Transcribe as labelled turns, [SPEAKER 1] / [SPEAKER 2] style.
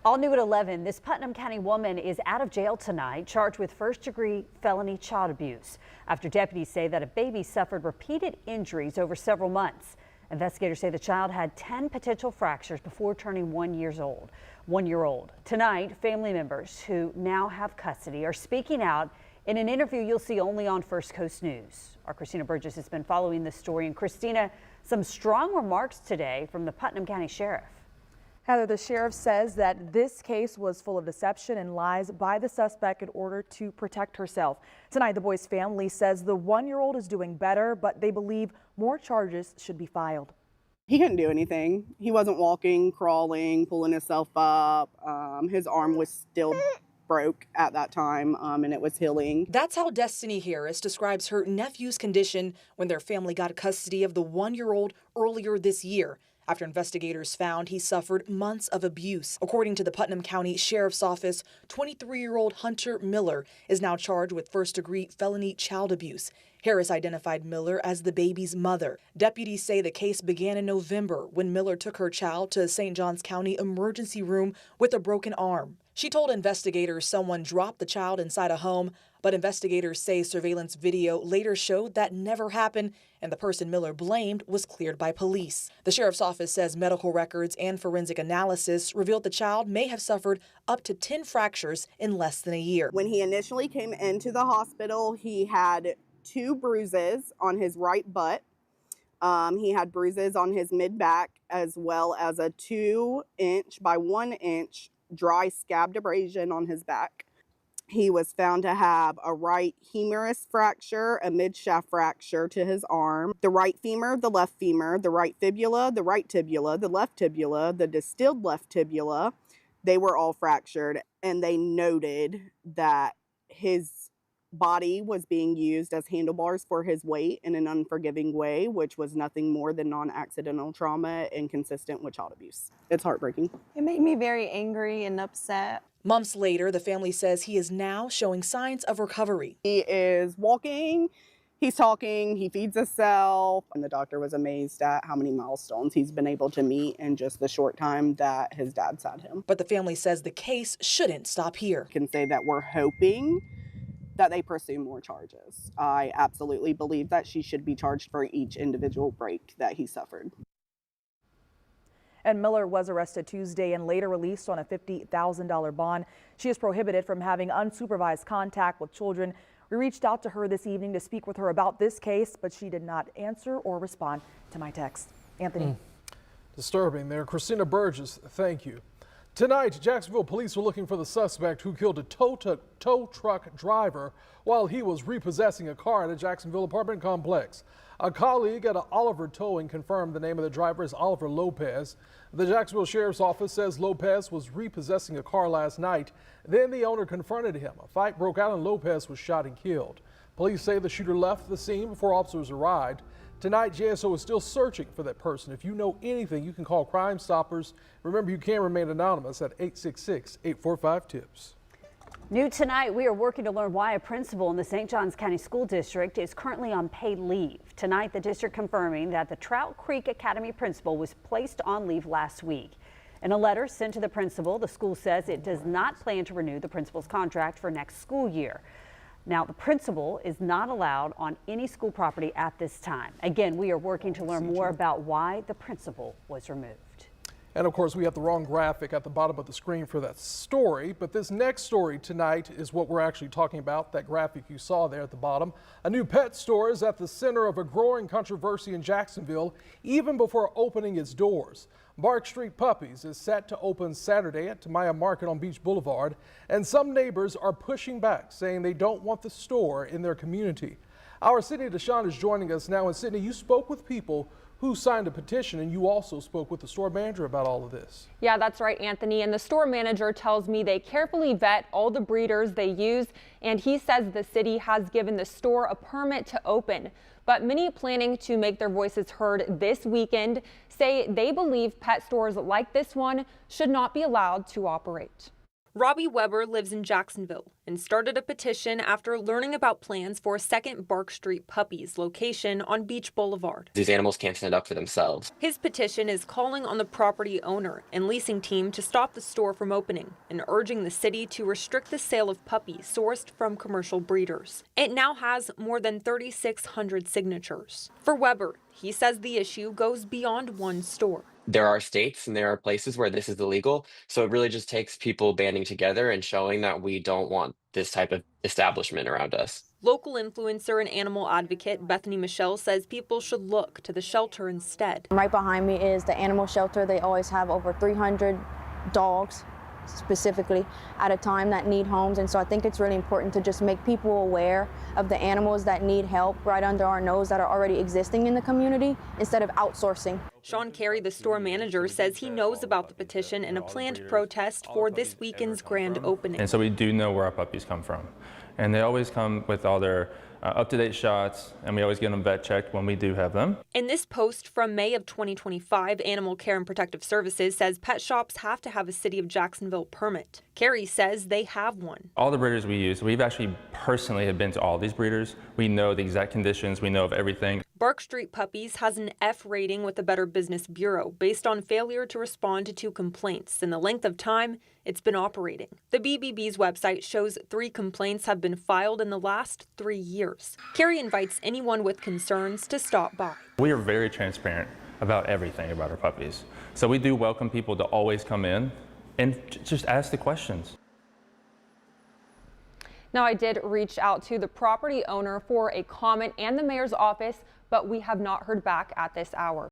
[SPEAKER 1] All new at 11, this Putnam County woman is out of jail tonight, charged with first-degree felony child abuse after deputies say that a baby suffered repeated injuries over several months. Investigators say the child had 10 potential fractures before turning 1 year old. Tonight, family members who now have custody are speaking out in an interview you'll see only on First Coast News. Our Christina Burgess has been following this story. And Christina, some strong remarks today from the Putnam County Sheriff.
[SPEAKER 2] Heather, the sheriff says that this case was full of deception and lies by the suspect in order to protect herself. Tonight, the boy's family says the 1 year old is doing better, but they believe more charges should be filed.
[SPEAKER 3] He couldn't do anything. He wasn't walking, crawling, pulling himself up. His arm was still broke at that time, and it was healing.
[SPEAKER 4] That's how Destiny Harris describes her nephew's condition when their family got custody of the 1 year old earlier this year, after investigators found he suffered months of abuse. According to the Putnam County Sheriff's Office, 23-year-old Hunter Miller is now charged with first-degree felony child abuse. Harris identified Miller as the baby's mother. Deputies say the case began in November when Miller took her child to St. Johns County emergency room with a broken arm. She told investigators someone dropped the child inside a home, but investigators say surveillance video later showed that never happened, and the person Miller blamed was cleared by police. The sheriff's office says medical records and forensic analysis revealed the child may have suffered up to 10 fractures in less than a year.
[SPEAKER 3] When he initially came into the hospital, he had 2 bruises on his right butt. He had bruises on his mid-back, as well as a 2-inch by 1-inch dry scabbed abrasion on his back. He was found to have a right humerus fracture, a mid-shaft fracture to his arm, the right femur, the left femur, the right fibula, the right tibula, the left tibula, the distilled left tibula. They were all fractured, and they noted that his body was being used as handlebars for his weight in an unforgiving way, which was nothing more than non-accidental trauma and consistent with child abuse. It's heartbreaking.
[SPEAKER 5] It made me very angry and upset.
[SPEAKER 4] Months later, the family says he is now showing signs of recovery.
[SPEAKER 3] He is walking, he's talking, he feeds himself, and the doctor was amazed at how many milestones he's been able to meet in just the short time that his dad's had him.
[SPEAKER 4] But the family says the case shouldn't stop here.
[SPEAKER 3] I can say that we're hoping that they pursue more charges. I absolutely believe that she should be charged for each individual break that he suffered.
[SPEAKER 2] And Miller was arrested Tuesday and later released on a $50,000 bond. She is prohibited from having unsupervised contact with children. We reached out to her this evening to speak with her about this case, but she did not answer or respond to my text. Anthony.
[SPEAKER 6] Disturbing there. Christina Burgess, thank you. Tonight, Jacksonville police are looking for the suspect who killed a tow truck driver while he was repossessing a car at a Jacksonville apartment complex. A colleague at Oliver Towing confirmed the name of the driver is Oliver Lopez. The Jacksonville Sheriff's Office says Lopez was repossessing a car last night. Then the owner confronted him. A fight broke out and Lopez was shot and killed. Police say the shooter left the scene before officers arrived. Tonight, JSO is still searching for that person. If you know anything, you can call Crime Stoppers. Remember, you can remain anonymous at 866-845-TIPS.
[SPEAKER 1] New tonight, we are working to learn why a principal in the St. Johns County School District is currently on paid leave. Tonight, the district confirming that the Trout Creek Academy principal was placed on leave last week. In a letter sent to the principal, the school says it does not plan to renew the principal's contract for next school year. Now, the principal is not allowed on any school property at this time. Again, we are working to learn more about why the principal was removed.
[SPEAKER 6] And of course, we have the wrong graphic at the bottom of the screen for that story. But this next story tonight is what we're actually talking about, that graphic you saw there at the bottom. A new pet store is at the center of a growing controversy in Jacksonville, even before opening its doors. Bark Street Puppies is set to open Saturday at Tamaya Market on Beach Boulevard, and some neighbors are pushing back, saying they don't want the store in their community. Our Sydney Deshawn is joining us now. And Sydney, you spoke with people who signed a petition, and you also spoke with the store manager about all of this.
[SPEAKER 7] Yeah, that's right, Anthony. And the store manager tells me they carefully vet all the breeders they use, and he says the city has given the store a permit to open. But many planning to make their voices heard this weekend say they believe pet stores like this one should not be allowed to operate. Robbie Weber lives in Jacksonville and started a petition after learning about plans for a second Bark Street Puppies location on Beach Boulevard.
[SPEAKER 8] These animals can't stand up for themselves.
[SPEAKER 7] His petition is calling on the property owner and leasing team to stop the store from opening and urging the city to restrict the sale of puppies sourced from commercial breeders. It now has more than 3,600 signatures. For Weber, he says the issue goes beyond one store.
[SPEAKER 8] There are states and there are places where this is illegal. So it really just takes people banding together and showing that we don't want this type of establishment around us.
[SPEAKER 7] Local influencer and animal advocate Bethany Michelle says people should look to the shelter instead.
[SPEAKER 9] Right behind me is the animal shelter. They always have over 300 dogs specifically at a time that need homes, and so I think it's really important to just make people aware of the animals that need help right under our nose that are already existing in the community instead of outsourcing.
[SPEAKER 7] Sean Carey, the store manager, says he knows about the petition and a planned protest for this weekend's grand opening.
[SPEAKER 10] And so we do know where our puppies come from, and they always come with all their up-to-date shots, and we always get them vet checked when we do have them.
[SPEAKER 7] In this post from May of 2025, Animal Care and Protective Services says pet shops have to have a City of Jacksonville permit. Carey says they have one.
[SPEAKER 10] All the breeders we use, we've actually personally have been to all these breeders. We know the exact conditions, we know of everything.
[SPEAKER 7] Bark Street Puppies has an F rating with the Better Business Bureau based on failure to respond to complaints and the length of time it's been operating. The BBB's website shows 3 complaints have been filed in the last 3 years. Carey invites anyone with concerns to stop by.
[SPEAKER 10] We are very transparent about everything about our puppies. So we do welcome people to always come in and just ask the questions.
[SPEAKER 7] Now, I did reach out to the property owner for a comment and the mayor's office, but we have not heard back at this hour.